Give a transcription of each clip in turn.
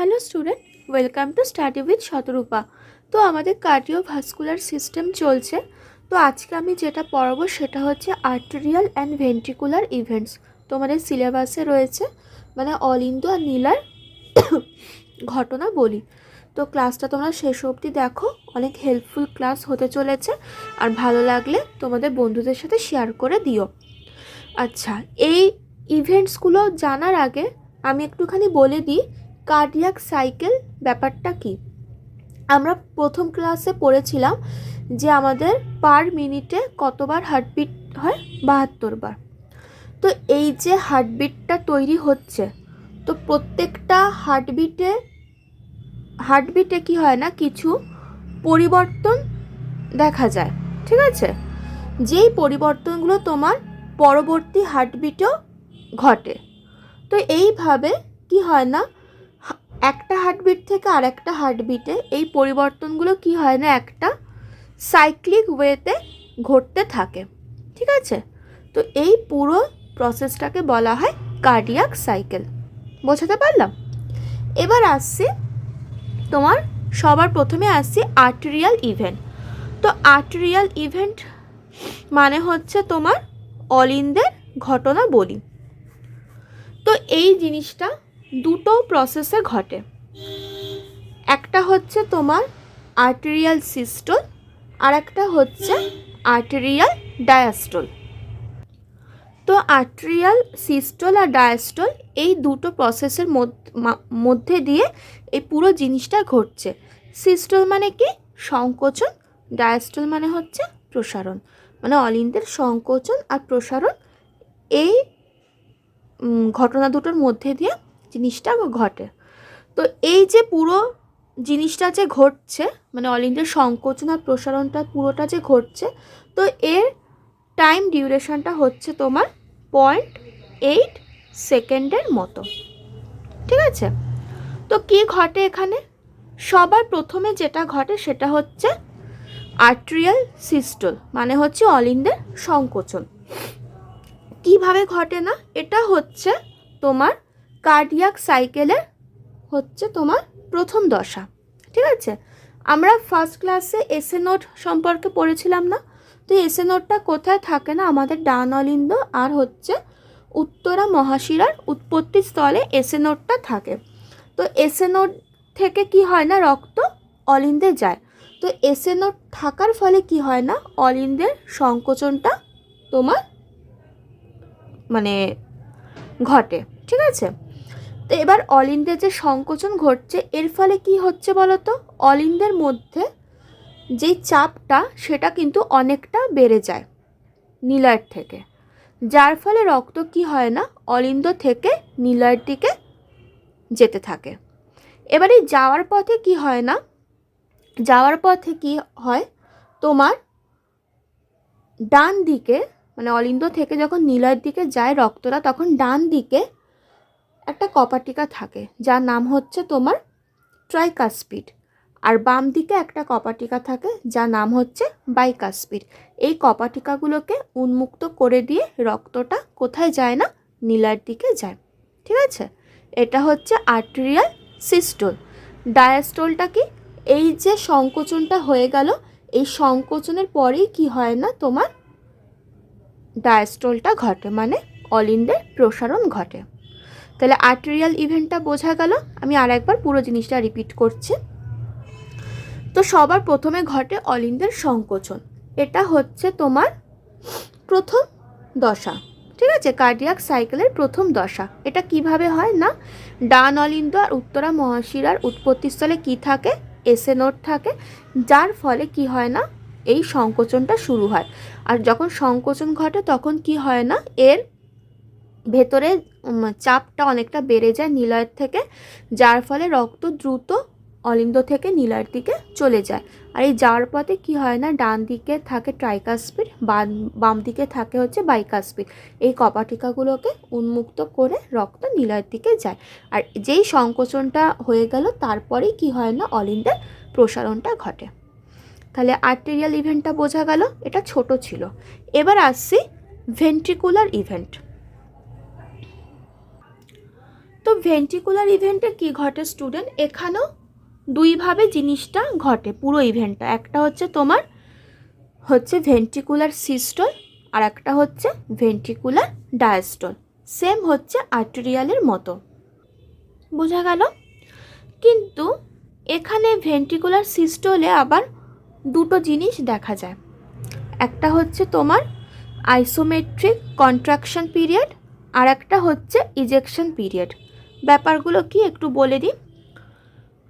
Hello student, welcome to study with Shatarupa. তো আমাদের cardiovascular system চলছে। তো আজকে আমি যেটা পড়াবো সেটা হচ্ছে আর্টেরিয়াল অ্যান্ড ভেন্ট্রিকুলার ইভেন্টস। তোমাদের সিলেবাসে রয়েছে, মানে অলিন্দ আর নীলার ঘটনা বলি। তো ক্লাসটা তোমরা শেষ অবধি দেখো, অনেক হেল্পফুল ক্লাস হতে চলেছে। আর ভালো লাগলে তোমাদের বন্ধুদের সাথে শেয়ার করে দিও। আচ্ছা, এই ইভেন্টসগুলো জানার আগে আমি একটুখানি বলে দিই কার্ডিয়াক সাইকেল ব্যাপারটা কি। আমরা প্রথম ক্লাসে পড়েছিলাম যে আমাদের পার মিনিটে কতবার হার্টবিট হয়, 72 বার। তো এই যে হার্টবিটটা তৈরি হচ্ছে, তো প্রত্যেকটা হার্টবিটে কি হয় না, কিছু পরিবর্তন দেখা যায়, ঠিক আছে? যেই পরিবর্তনগুলো তোমার পরবর্তী হার্টবিটেও ঘটে। তো এইভাবে কি হয় না, একটা হার্টবিট থেকে আরেকটা হার্টবিটে এই পরিবর্তনগুলো কি হয় না, একটা সাইক্লিক ওয়েতে ঘটতে থাকে, ঠিক আছে? তো এই পুরো প্রসেসটাকে বলা হয় কার্ডিয়াক সাইকেল। বোঝাতে পারলাম? এবার আসছি তোমার, সবার প্রথমে আসছি আর্টেরিয়াল ইভেন্ট। তো আর্টেরিয়াল ইভেন্ট মানে হচ্ছে তোমার অলিন্দের ঘটনা বলি। তো এই জিনিসটা দুটো প্রসেসে ঘটে। একটা হচ্ছে তোমার আর্টেরিয়াল সিস্টোল, আর একটা হচ্ছে আর্টেরিয়াল ডায়াস্টোল। তো আর্টেরিয়াল সিস্টোল আর ডায়াস্টোল এই দুটো প্রসেসের মধ্যে দিয়ে এই পুরো জিনিসটা ঘটছে। সিস্টোল মানে কি? সংকোচন। ডায়াস্টোল মানে হচ্ছে প্রসারণ, মানে অলিন্দের সংকোচন আর প্রসারণ। এই ঘটনা দুটোর মধ্যে দিয়ে জিনিসটা ঘটে। তো এই যে পুরো জিনিসটা যে ঘটছে, মানে অলিন্দের সংকোচন আর প্রসারণটা পুরোটা যে ঘটছে, তো এর টাইম ডিউরেশনটা হচ্ছে তোমার 0.8 সেকেন্ডের মতো, ঠিক আছে? তো কি ঘটে এখানে? সবার প্রথমে যেটা ঘটে সেটা হচ্ছে আর্টেরিয়াল সিস্টোল, মানে হচ্ছে অলিন্দের সংকোচন। কিভাবে ঘটে না, এটা হচ্ছে তোমার কার্ডিয়াক সাইকেলের হচ্ছে তোমার প্রথম দশা, ঠিক আছে? আমরা ফার্স্ট ক্লাসে এসএ নোড সম্পর্কে পড়েছিলাম না? তো এসএ নোডটা কোথায় থাকে না, আমাদের ডান অলিন্দ আর হচ্ছে উত্তরা মহাশিরার উৎপত্তি স্থলে এসএ নোডটা থাকে। তো এসএ নোড থেকে কি হয় না, রক্ত অলিন্দে যায়। তো এসএ নোড থাকার ফলে কি হয় না, অলিন্দের সংকোচনটা তোমার মানে ঘটে, ঠিক আছে? তো এবার অলিন্দের যে সংকোচন ঘটছে, এর ফলে কি হচ্ছে বলো তো, অলিন্দের মধ্যে যে চাপটা সেটা কিন্তু অনেকটা বেড়ে যায় নীলার থেকে, যার ফলে রক্ত কি হয় না, অলিন্দ থেকে নীলার দিকে যেতে থাকে। এবারে যাওয়ার পথে কি হয় না, যাওয়ার পথে কি হয় তোমার ডান দিকে, মানে অলিন্দ থেকে যখন নীলার দিকে যায় রক্তটা, তখন ডান দিকে একটা কপাটিকা থাকে যার নাম হচ্ছে তোমার ট্রাইকাসপিড, আর বাম দিকে একটা কপাটিকা থাকে যার নাম হচ্ছে বাইকাসপিড। এই কপাটিকাগুলোকে উন্মুক্ত করে দিয়ে রক্তটা কোথায় যায় না, নীলার দিকে যায়, ঠিক আছে? এটা হচ্ছে আর্টেরিয়াল সিস্টোল। ডায়াস্টোলটা কি? এই যে সংকোচনটা হয়ে গেল, এই সংকোচনের পরেই কি হয় না, তোমার ডায়াস্টোলটা ঘটে, মানে অলিন্দের প্রসারণ ঘটে। তাহলে আর্টেরিয়াল ইভেন্টটা বোঝা গেল। আমি আর একবার পুরো জিনিসটা রিপিট করছি। তো সবার প্রথমে ঘটে অলিন্দের সংকোচন, এটা হচ্ছে তোমার প্রথম দশা, ঠিক আছে? কার্ডিয়াক সাইকেলের প্রথম দশা। এটা কিভাবে হয় না, ডান অলিন্দ আর উত্তরা মহাশিরার উৎপত্তিস্থলে কি থাকে, এসএ নোড থাকে, যার ফলে কি হয় না, এই সংকোচনটা শুরু হয়। আর যখন সংকোচন ঘটে তখন কি হয় না, এর ভেতরে চাপটা অনেকটা বেড়ে যায় নীলয়ের থেকে, যার ফলে রক্ত দ্রুত অলিন্দ থেকে নীলার দিকে চলে যায়। আর এই যাওয়ার পথে কি হয় না, ডান দিকে থাকে ট্রাইকাসপিড, বাম দিকে থাকে হচ্ছে বাইকাসপিড। এই কপাটিকাগুলোকে উন্মুক্ত করে রক্ত নীলার দিকে যায়। আর যেই সংকোচনটা হয়ে গেল তারপরেই কি হয় না, অলিন্দের প্রসারণটা ঘটে। তাহলে আর্টেরিয়াল ইভেন্টটা বোঝা গেল, এটা ছোট ছিল। এবার আসছি ভেন্ট্রিকুলার ইভেন্ট। তো ভেন্ট্রিকুলার ইভেন্টে কি ঘটে স্টুডেন্ট, এখানেও দুইভাবে জিনিসটা ঘটে পুরো ইভেন্টটা। একটা হচ্ছে তোমার হচ্ছে ভেন্ট্রিকুলার সিস্টল, আর একটা হচ্ছে ভেন্ট্রিকুলার ডায়াস্টল, সেম হচ্ছে আর্টেরিয়ালের মতো, বোঝা গেল? কিন্তু এখানে ভেন্ট্রিকুলার সিস্টলে আবার দুটো জিনিস দেখা যায়। একটা হচ্ছে তোমার আইসোমেট্রিক কন্ট্রাকশন পিরিয়ড, আর একটা হচ্ছে ইজেকশন পিরিয়ড। ব্যাপারগুলো কি একটু বলে দিই।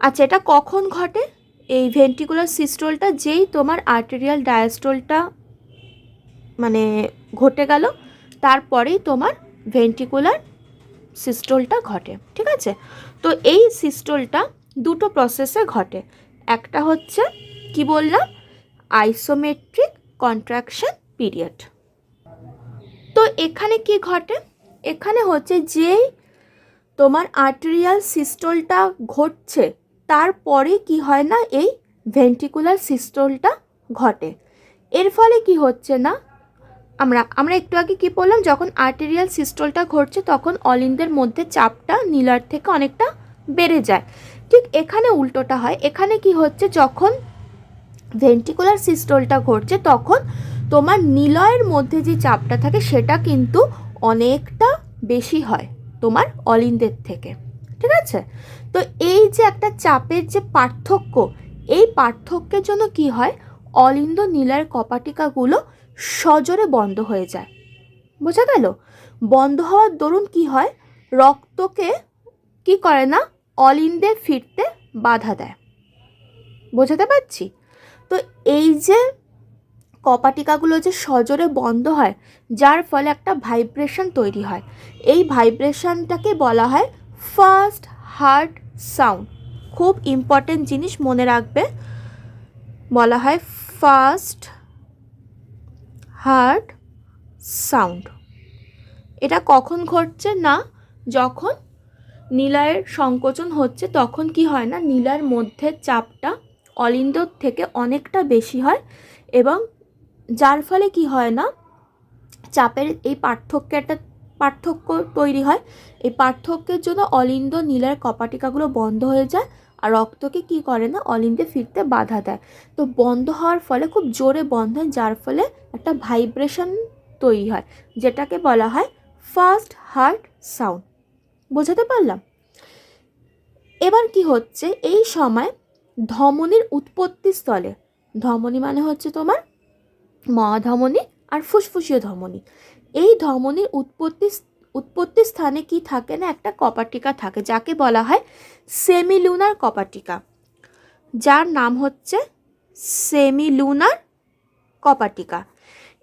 আচ্ছা, এটা কখন ঘটে? এই ভেন্ট্রিকুলার সিস্টলটা যেই তোমার আর্টেরিয়াল ডায়াস্টলটা মানে ঘটে গেল, তারপরেই তোমার ভেন্ট্রিকুলার সিস্টলটা ঘটে, ঠিক আছে? তো এই সিস্টলটা দুটো প্রসেসে ঘটে। একটা হচ্ছে কি বললাম, আইসোমেট্রিক কন্ট্রাকশন পিরিয়ড। তো এখানে কি ঘটে, এখানে হচ্ছে যেই তোমার আর্টেরিয়াল সিস্টলটা ঘটছে তারপরে কি হয় না, এই ভেন্ট্রিকুলার সিস্টলটা ঘটে। এর ফলে কি হচ্ছে না, আমরা একটু আগে কি বললাম, যখন আর্টেরিয়াল সিস্টলটা ঘটছে তখন অলিন্দের মধ্যে চাপটা নীলার থেকে অনেকটা বেড়ে যায়। ঠিক এখানে উল্টোটা হয়। এখানে কি হচ্ছে, যখন ভেন্ট্রিকুলার সিস্টলটা ঘটছে তখন তোমার নিলয়ের মধ্যে যে চাপটা থাকে সেটা কিন্তু অনেকটা বেশি হয় তোমার অলিন্দের থেকে, ঠিক আছে? তো এই যে একটা চাপের যে পার্থক্য, এই পার্থক্যের জন্য কি হয়, অলিন্দ নিলয়ের কপাটিকাগুলো সজোরে বন্ধ হয়ে যায়, বোঝা গেল? বন্ধ হওয়ার দরুন কি হয়, রক্তকে কি করে না, অলিন্দে ফিরতে বাধা দেয়, বোঝাতে পারছি? তো এই যে কপাটিকাগুলো যে সজোরে বন্ধ হয়, যার ফলে একটা ভাইব্রেশন তৈরি হয়, এই ভাইব্রেশনটাকে বলা হয় ফার্স্ট হার্ট সাউন্ড। খুব ইম্পর্টেন্ট জিনিস মনে রাখবে, বলা হয় ফার্স্ট হার্ট সাউন্ড। এটা কখন ঘটছে না, যখন নীলায়ের সংকোচন হচ্ছে তখন কি হয় না, নীলার মধ্যে চাপটা অলিন্দর থেকে অনেকটা বেশি হয়, এবং যার ফলে কি হয় না, চাপের এই পার্থক্য তৈরি হয়। এই পার্থক্যের জন্য অলিন্দ নীলার কপাটিকাগুলো বন্ধ হয়ে যায়, আর রক্তকে কি করে না, অলিন্দে ফিরতে বাধা দেয়। তো বন্ধ হওয়ার ফলে খুব জোরে বন্ধ হয়, যার ফলে একটা ভাইব্রেশন তৈরি হয়, যেটাকে বলা হয় ফার্স্ট হার্ট সাউন্ড। বোঝাতে পারলাম? এবার কি হচ্ছে, এই সময় ধমনীর উৎপত্তি স্থলে, ধমনী মানে হচ্ছে তোমার মহাধমনী আর ফুসফুসীয় ধমনী, এই ধমনীর উৎপত্তি স্থানে কি থাকে না, একটা কপাটিকা থাকে, যাকে বলা হয় সেমিলুনার কপাটিকা, যার নাম হচ্ছে সেমিলুনার কপাটিকা।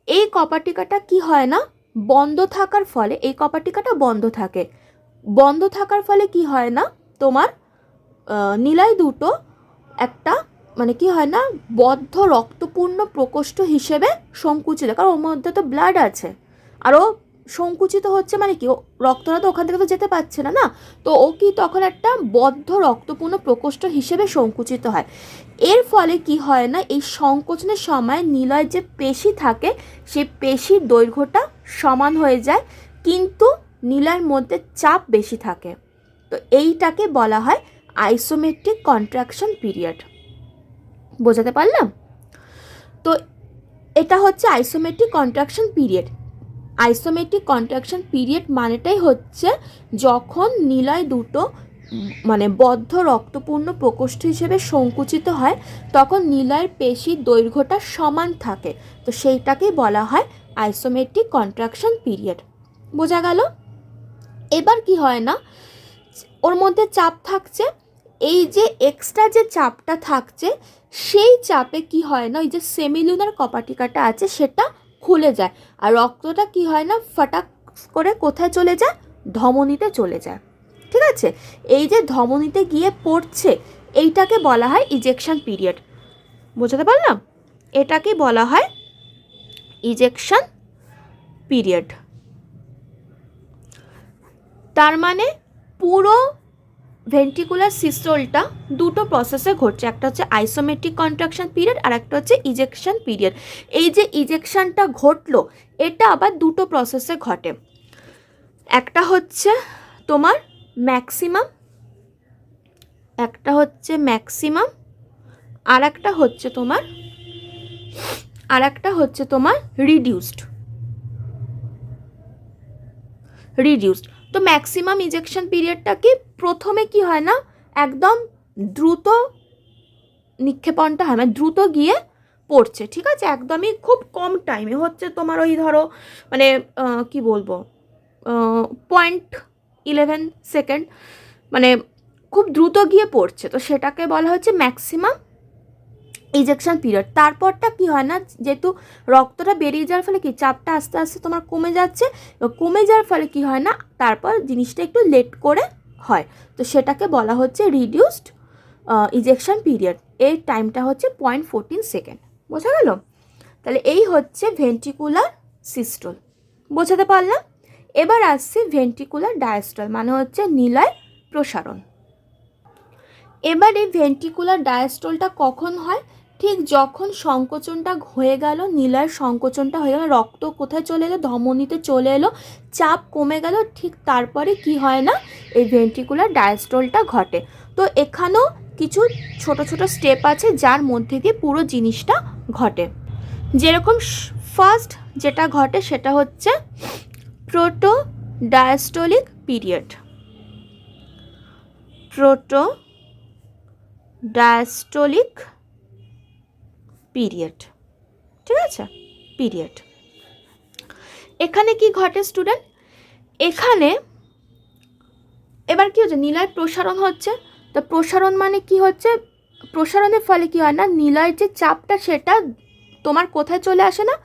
এই কপাটিকাটা কি হয় না, বন্ধ থাকার ফলে, এই কপাটিকাটা বন্ধ থাকার ফলে কি হয় না, তোমার নীলায় দুটো একটা মানে কি হয় না, বদ্ধ রক্তপূর্ণ প্রকোষ্ঠ হিসেবে সংকুচিত, কারণ ওর মধ্যে তো ব্লাড আছে, আরও সংকুচিত হচ্ছে, মানে কি রক্তটা তো ওখান থেকে তো যেতে পারছে না, না? তো ও কি তখন একটা বদ্ধ রক্তপূর্ণ প্রকোষ্ঠ হিসেবে সংকুচিত হয়। এর ফলে কি হয় না, এই সংকোচনের সময় নীলয়ের যে পেশি থাকে সেই পেশির দৈর্ঘ্যটা সমান হয়ে যায়, কিন্তু নীলয়ের মধ্যে চাপ বেশি থাকে। তো এইটাকে বলা হয় আইসোমেট্রিক কন্ট্রাকশন পিরিয়ড। বোঝাতে পারলাম? তো এটা হচ্ছে isometric contraction period. Isometric contraction period মানেটাই হচ্ছে যখন নীলয় দুটো মানে বদ্ধ রক্তপূর্ণ প্রকোষ্ঠ হিসেবে সংকুচিত হয়, তখন নীলয়ের পেশির দৈর্ঘ্যটা সমান থাকে, তো সেইটাকেই বলা হয় আইসোমেট্রিক কন্ট্রাকশন পিরিয়ড। বোঝা গেল? এবার কি হয় না, ওর মধ্যে চাপ থাকছে, এই যে এক্সট্রা যে চাপটা থাকছে সেই চাপে কি হয় না, ওই যে সেমিলুনার কপাটিকাটা আছে সেটা খুলে যায়, আর রক্তটা কি হয় না, ফটাক করে কোথায় চলে যায়, ধমনীতে চলে যায়, ঠিক আছে? এই যে ধমনীতে গিয়ে পড়ছে, এইটাকে বলা হয় ইজেকশন পিরিয়ড। বোঝাতে পারলাম? এটাকে বলা হয় ইজেকশন পিরিয়ড। তার মানে পুরো ভেন্ট্রিকুলার সিস্টলটা দুটো প্রসেসে ঘটছে, একটা হচ্ছে আইসোমেট্রিক কন্ট্রাকশন পিরিয়ড, আর একটা হচ্ছে ইজেকশন পিরিয়ড। এই যে ইজেকশনটা ঘটলো, এটা আবার দুটো প্রসেসে ঘটে। একটা হচ্ছে তোমার ম্যাক্সিমাম, একটা হচ্ছে ম্যাক্সিমাম, আর একটা হচ্ছে তোমার রিডিউসড। তো ম্যাক্সিমাম ইজেকশন পিরিয়ডটা কি, প্রথমে কি হয় না একদম দ্রুত নিক্ষেপণটা হয়, মানে দ্রুত গিয়ে পড়ছে, ঠিক আছে, একদমই খুব কম টাইমে হচ্ছে তোমার ওই ধরো মানে কি বলবো 0.11 সেকেন্ড, মানে খুব দ্রুত গিয়ে পড়ছে, তো সেটাকে বলা হচ্ছে ম্যাক্সিমাম ইজেকশন পিরিয়ড। তারপরটা কি হয় না, যেহেতু রক্তটা বেরিয়ে যাওয়ার ফলে কি চাপটা আস্তে আস্তে তোমার কমে যাচ্ছে, কমে যাওয়ার ফলে কি হয় না তারপর জিনিসটা একটু লেট করে হয়, তো সেটাকে বলা হচ্ছে রিডিউসড ইজেকশন পিরিয়ড। এর টাইমটা হচ্ছে 0.14 সেকেন্ড। বোঝা গেল? তাহলে এই হচ্ছে ভেন্ট্রিকুলার সিস্টল, বোঝাতে পারলাম। এবার আসছে ভেন্ট্রিকুলার ডায়াস্টল, মানে হচ্ছে নিলয় প্রসারণ। এবার এই ভেন্ট্রিকুলার ডায়াস্টলটা কখন হয়, ঠিক যখন সংকোচনটা হয়ে গেল, নিলয়ের সংকোচনটা হয়ে গেল, রক্ত কোথায় চলে এলো, ধমনীতে চলে এলো, চাপ কমে গেল, ঠিক তারপরে কি হয় না এই ভেন্ট্রিকুলার ডায়াস্টলটা ঘটে। তো এখানেও কিছু ছোট ছোট স্টেপ আছে যার মধ্যে দিয়ে পুরো জিনিসটা ঘটে। যেরকম ফার্স্ট যেটা ঘটে সেটা হচ্ছে proto diastolic period. Proto diastolic period, ঠিক আছে, পিরিয়ড। এখানে কি ঘটে স্টুডেন্ট, এখানে এবার কি হচ্ছে নিলয়ের প্রসারণ হচ্ছে। তো প্রসারণ মানে কি হচ্ছে, প্রসারণের ফলে কি হয় না নিলয়ের যে চাপটা সেটা তোমার কোথায় চলে আসে না,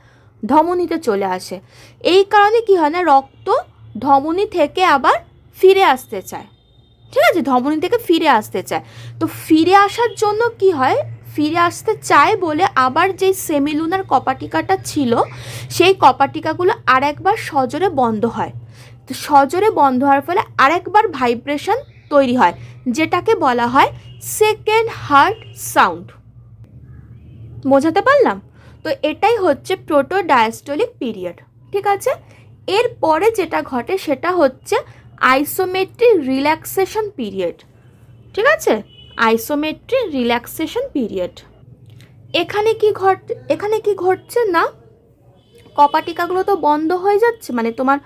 ধমনীতে চলে আসে। এই কারণে কি হয় না রক্ত ধমনী থেকে আবার ফিরে আসতে চায়, ঠিক আছে, ধমনী থেকে ফিরে আসতে চায়। তো ফিরে আসার জন্য কি হয়, ফিরে আসতে চায় বলে আবার যেই সেমিলুনার কপাটিকাটা ছিল সেই কপাটিকাগুলো আরেকবার সজোরে বন্ধ হয়। তো সজোরে বন্ধ হওয়ার ফলে আরেকবার ভাইব্রেশন তৈরি হয়, যেটাকে বলা হয় সেকেন্ড হার্ট সাউন্ড। বোঝাতে পারলাম? তো এটাই হচ্ছে প্রোটো ডায়াস্টলিক পিরিয়ড, ঠিক আছে। এরপরে যেটা ঘটে সেটা হচ্ছে আইসোমেট্রিক রিল্যাক্সেশন পিরিয়ড, ঠিক আছে, আইসোমেট্রিক রিল্যাক্সেশন পিরিয়ড। এখানে কি ঘটছে না, কপাটিকাগুলো তো বন্ধ হয়ে যাচ্ছে, মানে তোমার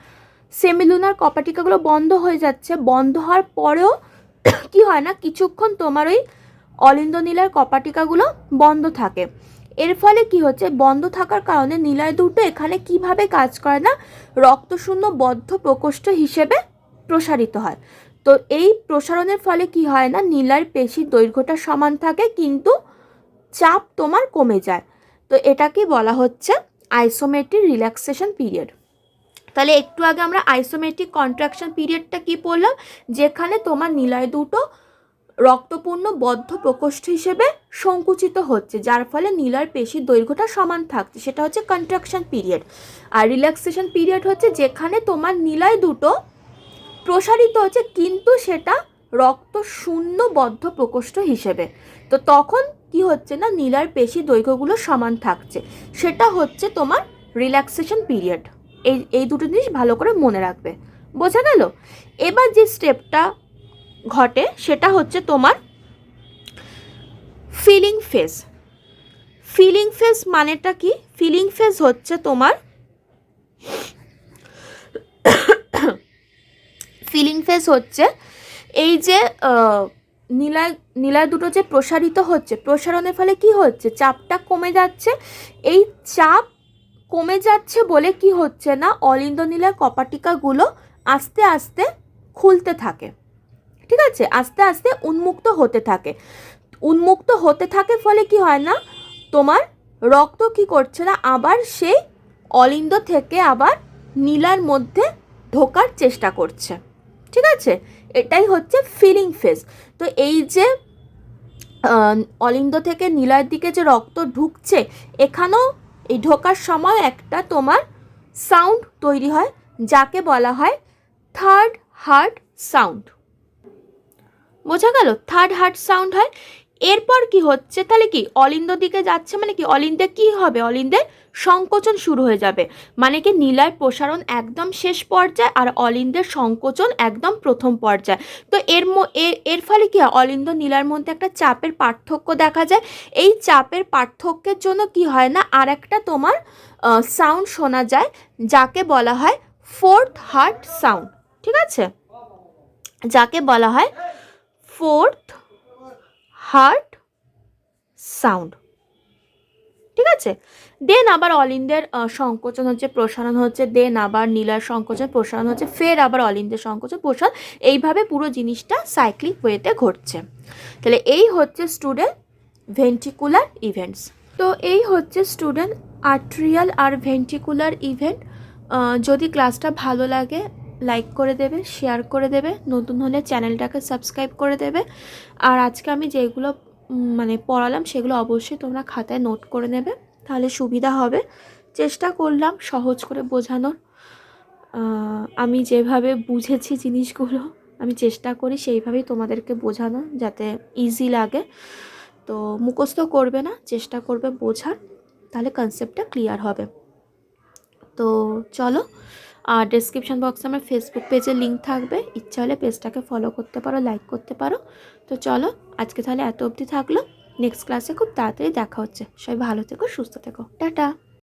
সেমিলুনার কপাটিকাগুলো বন্ধ হয়ে যাচ্ছে, বন্ধ হওয়ার পরেও কি হয় না কিছুক্ষণ তোমার ওই অলিন্দ নীলার কপাটিকাগুলো বন্ধ থাকে। এর ফলে কি হচ্ছে, বন্ধ থাকার কারণে নিলয় দুটো এখানে কিভাবে কাজ করে না রক্তশূন্য বদ্ধ প্রকোষ্ঠ হিসেবে প্রসারিত হয়। তো এই প্রসারণের ফলে কি হয় না নিলয়ের পেশির দৈর্ঘ্যটা সমান থাকে কিন্তু চাপ তোমার কমে যায়। তো এটাকে বলা হচ্ছে আইসোমেট্রিক রিল্যাক্সেশন পিরিয়ড। তাহলে একটু আগে আমরা আইসোমেট্রিক কন্ট্রাকশন পিরিয়ডটা কি পড়লাম, যেখানে তোমার নিলয় দুটো রক্তপূর্ণ বদ্ধ প্রকোষ্ঠ হিসেবে সংকুচিত হচ্ছে, যার ফলে নিলয়ের পেশির দৈর্ঘ্যটা সমান থাকছে, সেটা হচ্ছে কন্ট্রাকশন পিরিয়ড। আর রিল্যাক্সেশন পিরিয়ড হচ্ছে যেখানে তোমার নিলয় দুটো প্রসারিত হচ্ছে কিন্তু সেটা রক্ত শূন্য বদ্ধ প্রকোষ্ঠ হিসেবে। তো তখন কি হচ্ছে না নিলয়ের পেশি দৈর্ঘ্যগুলো সমান থাকছে, সেটা হচ্ছে তোমার রিল্যাক্সেশন পিরিয়ড। এই দুটো জিনিস ভালো করে মনে রাখবে। বোঝা গেল? এবার যে স্টেপটা ঘটে সেটা হচ্ছে তোমার ফিলিং ফেজ। ফিলিং ফেজ মানেটা কি, ফিলিং ফেজ হচ্ছে তোমার ফিলিং ফেজ হচ্ছে এই যে নিলয় দুটো যে প্রসারিত হচ্ছে, প্রসারণের ফলে কি হচ্ছে চাপটা কমে যাচ্ছে। এই চাপ কমে যাচ্ছে বলে কি হচ্ছে না অলিন্দ নীলার কপাটিকাগুলো আস্তে আস্তে খুলতে থাকে, ঠিক আছে, আস্তে আস্তে উন্মুক্ত হতে থাকে। উন্মুক্ত হতে থাকে ফলে কি হয় না তোমার রক্ত কি করছে না আবার সেই অলিন্দ থেকে আবার নীলার মধ্যে ঢোকার চেষ্টা করছে, ঠিক আছে, এটাই হচ্ছে ফিলিং ফেজ। তো এই যে অলিন্দ থেকে নীলার দিকে যে রক্ত ঢুকছে এখানেও এই ঢোকার সময় একটা তোমার সাউন্ড তৈরি হয় যাকে বলা হয় থার্ড হার্ট সাউন্ড। বোঝা গেল? থার্ড হার্ট সাউন্ড হয়। এরপর কি হচ্ছে, তাহলে কি অলিন্দ দিকে যাচ্ছে, মানে কি অলিন্দে কি হবে, অলিন্দের সংকোচন শুরু হয়ে যাবে, মানে কি নীলার প্রসারণ একদম শেষ পর্যায়ে আর অলিন্দের সংকোচন একদম প্রথম পর্যায়ে। তো এর ফলে কি হয়, অলিন্দ নীলার মধ্যে একটা চাপের পার্থক্য দেখা যায়। এই চাপের পার্থক্যের জন্য কি হয় না, আর একটা তোমার সাউন্ড শোনা যায় যাকে বলা হয় ফোর্থ হার্ট সাউন্ড, ঠিক আছে, যাকে বলা হয় ফোর্থ হার্ট সাউন্ড, ঠিক আছে। দেন আবার অলিন্দের সংকোচন হচ্ছে, প্রসারণ হচ্ছে, দেন আবার নীলার সংকোচন প্রসারণ হচ্ছে, ফের আবার অলিন্দের সংকোচন প্রসারণ, এইভাবে পুরো জিনিসটা সাইক্লিক ওয়েতে ঘটছে। তাহলে এই হচ্ছে স্টুডেন্ট ভেন্ট্রিকুলার ইভেন্টস। তো এই হচ্ছে স্টুডেন্ট আর্টেরিয়াল আর ভেন্ট্রিকুলার ইভেন্ট। যদি ক্লাসটা ভালো লাগে লাইক করে দেবে, শেয়ার করে দেবে, নতুন হলে চ্যানেলটাকে সাবস্ক্রাইব করে দেবে। আর আজকে আমি যেগুলো মানে পড়ালাম সেগুলো অবশ্যই তোমরা খাতায় নোট করে নেবে, তাহলে সুবিধা হবে। চেষ্টা করলাম সহজ করে বোঝানোর, আমি যেভাবে বুঝেছি জিনিসগুলো আমি চেষ্টা করি সেইভাবেই তোমাদেরকে বোঝানো যাতে ইজি লাগে। তো মুখস্থ করবে না, চেষ্টা করবে বোঝার, তাহলে কনসেপ্টটা ক্লিয়ার হবে। তো চলো, আর ডেসক্রিপশন বক্সে আমার ফেসবুক পেজের লিঙ্ক থাকবে, ইচ্ছা হলে পেজটাকে ফলো করতে পারো, লাইক করতে পারো। তো চলো আজকে তাহলে এত অবধি থাকলো, নেক্সট ক্লাসে খুব তাড়াতাড়ি দেখা হচ্ছে। সবাই ভালো থেকো, সুস্থ থেকো, টাটা।